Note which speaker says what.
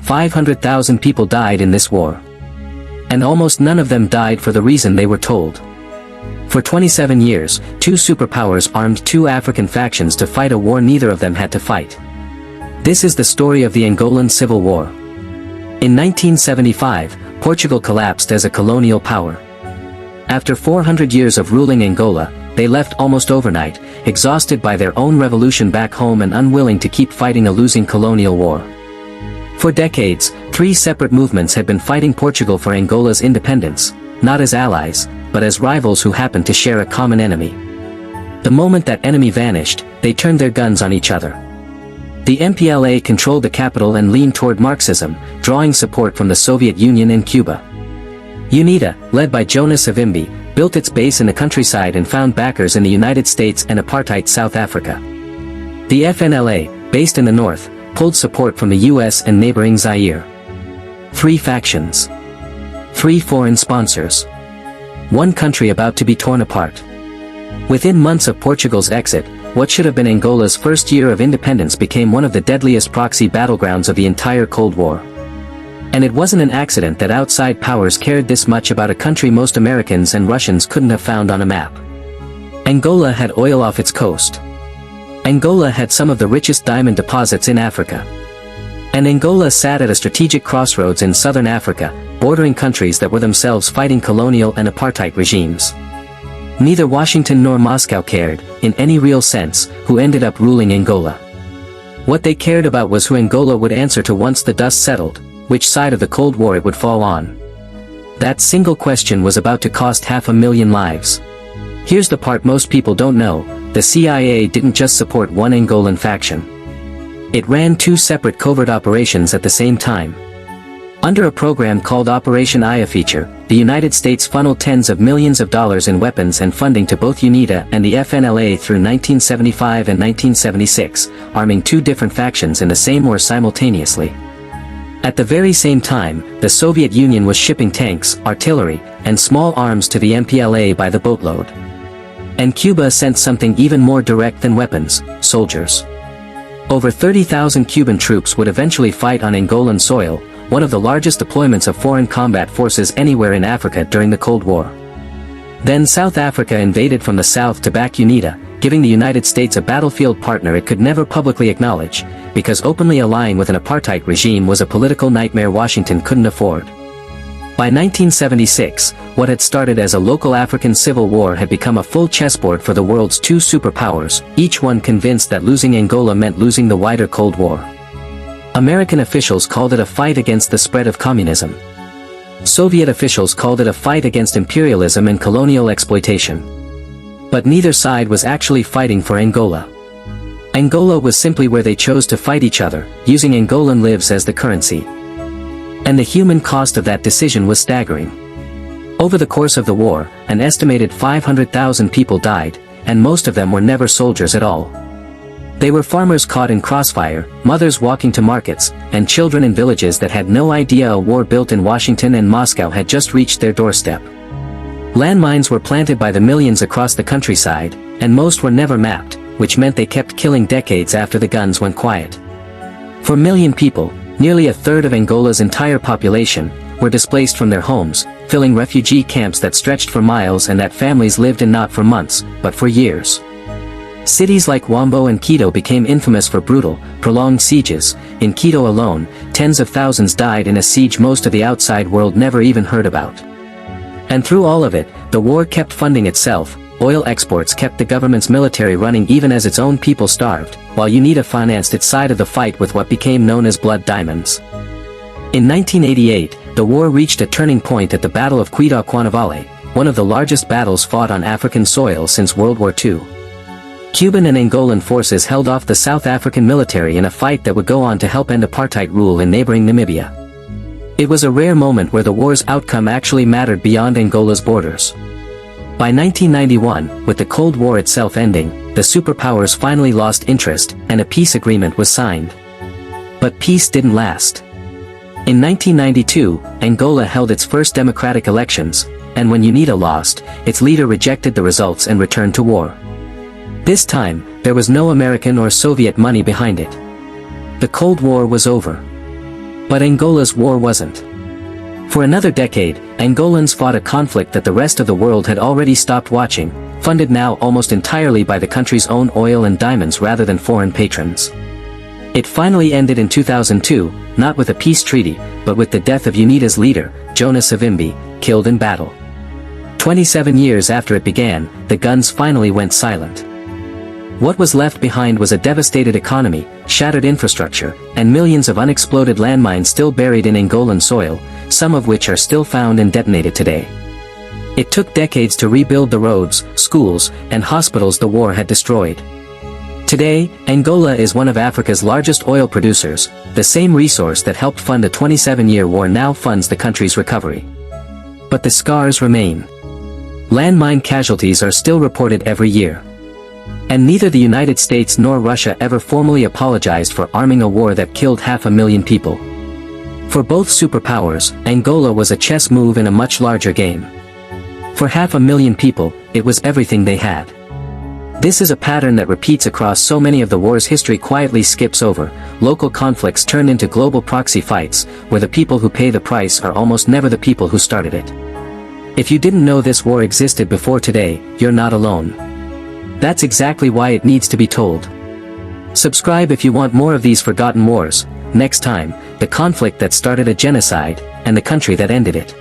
Speaker 1: 500,000 people died in this war. And almost none of them died for the reason they were told. For 27 years, two superpowers armed two African factions to fight a war neither of them had to fight. This is the story of the Angolan Civil War. In 1975, Portugal collapsed as a colonial power. After 400 years of ruling Angola, they left almost overnight, exhausted by their own revolution back home and unwilling to keep fighting a losing colonial war. For decades, three separate movements had been fighting Portugal for Angola's independence, not as allies, but as rivals who happened to share a common enemy. The moment that enemy vanished, they turned their guns on each other. The MPLA controlled the capital and leaned toward Marxism, drawing support from the Soviet Union and Cuba. UNITA, led by Jonas Savimbi, built its base in the countryside and found backers in the United States and apartheid South Africa. The FNLA, based in the north, pulled support from the US and neighboring Zaire. Three factions. Three foreign sponsors. One country about to be torn apart. Within months of Portugal's exit, what should have been Angola's first year of independence became one of the deadliest proxy battlegrounds of the entire Cold War. And it wasn't an accident that outside powers cared this much about a country most Americans and Russians couldn't have found on a map. Angola had oil off its coast. Angola had some of the richest diamond deposits in Africa. And Angola sat at a strategic crossroads in southern Africa, bordering countries that were themselves fighting colonial and apartheid regimes. Neither Washington nor Moscow cared, in any real sense, who ended up ruling Angola. What they cared about was who Angola would answer to once the dust settled, which side of the Cold War it would fall on. That single question was about to cost 500,000 lives. Here's the part most people don't know: the CIA didn't just support one Angolan faction. It ran two separate covert operations at the same time. Under a program called Operation Feature, the United States funneled tens of millions of dollars in weapons and funding to both UNITA and the FNLA through 1975 and 1976, arming two different factions in the same war simultaneously. At the very same time, the Soviet Union was shipping tanks, artillery, and small arms to the MPLA by the boatload. And Cuba sent something even more direct than weapons: soldiers. Over 30,000 Cuban troops would eventually fight on Angolan soil, one of the largest deployments of foreign combat forces anywhere in Africa during the Cold War. Then South Africa invaded from the south to back UNITA, giving the United States a battlefield partner it could never publicly acknowledge, because openly allying with an apartheid regime was a political nightmare Washington couldn't afford. By 1976, what had started as a local African civil war had become a full chessboard for the world's two superpowers, each one convinced that losing Angola meant losing the wider Cold War. American officials called it a fight against the spread of communism. Soviet officials called it a fight against imperialism and colonial exploitation. But neither side was actually fighting for Angola. Angola was simply where they chose to fight each other, using Angolan lives as the currency. And the human cost of that decision was staggering. Over the course of the war, an estimated 500,000 people died, and most of them were never soldiers at all. They were farmers caught in crossfire, mothers walking to markets, and children in villages that had no idea a war built in Washington and Moscow had just reached their doorstep. Landmines were planted by the millions across the countryside, and most were never mapped, which meant they kept killing decades after the guns went quiet. 4 million people, nearly a third of Angola's entire population, were displaced from their homes, filling refugee camps that stretched for miles and that families lived in not for months, but for years. Cities like Wambo and Quito became infamous for brutal, prolonged sieges. In Quito alone, tens of thousands died in a siege most of the outside world never even heard about. And through all of it, the war kept funding itself. Oil exports kept the government's military running even as its own people starved, while UNITA financed its side of the fight with what became known as blood diamonds. In 1988, the war reached a turning point at the Battle of Cuanavale, one of the largest battles fought on African soil since World War II. Cuban and Angolan forces held off the South African military in a fight that would go on to help end apartheid rule in neighboring Namibia. It was a rare moment where the war's outcome actually mattered beyond Angola's borders. By 1991, with the Cold War itself ending, the superpowers finally lost interest, and a peace agreement was signed. But peace didn't last. In 1992, Angola held its first democratic elections, and when UNITA lost, its leader rejected the results and returned to war. This time, there was no American or Soviet money behind it. The Cold War was over. But Angola's war wasn't. For another decade, Angolans fought a conflict that the rest of the world had already stopped watching, funded now almost entirely by the country's own oil and diamonds rather than foreign patrons. It finally ended in 2002, not with a peace treaty, but with the death of UNITA's leader, Jonas Savimbi, killed in battle. 27 years after it began, the guns finally went silent. What was left behind was a devastated economy, shattered infrastructure, and millions of unexploded landmines still buried in Angolan soil, some of which are still found and detonated today. It took decades to rebuild the roads, schools, and hospitals the war had destroyed. Today, Angola is one of Africa's largest oil producers. The same resource that helped fund a 27-year war now funds the country's recovery. But the scars remain. Landmine casualties are still reported every year. And neither the United States nor Russia ever formally apologized for arming a war that killed 500,000 people. For both superpowers, Angola was a chess move in a much larger game. For 500,000 people, it was everything they had. This is a pattern that repeats across so many of the wars history quietly skips over. Local conflicts turn into global proxy fights, where the people who pay the price are almost never the people who started it. If you didn't know this war existed before today, you're not alone. That's exactly why it needs to be told. Subscribe if you want more of these forgotten wars. Next time, the conflict that started a genocide, and the country that ended it.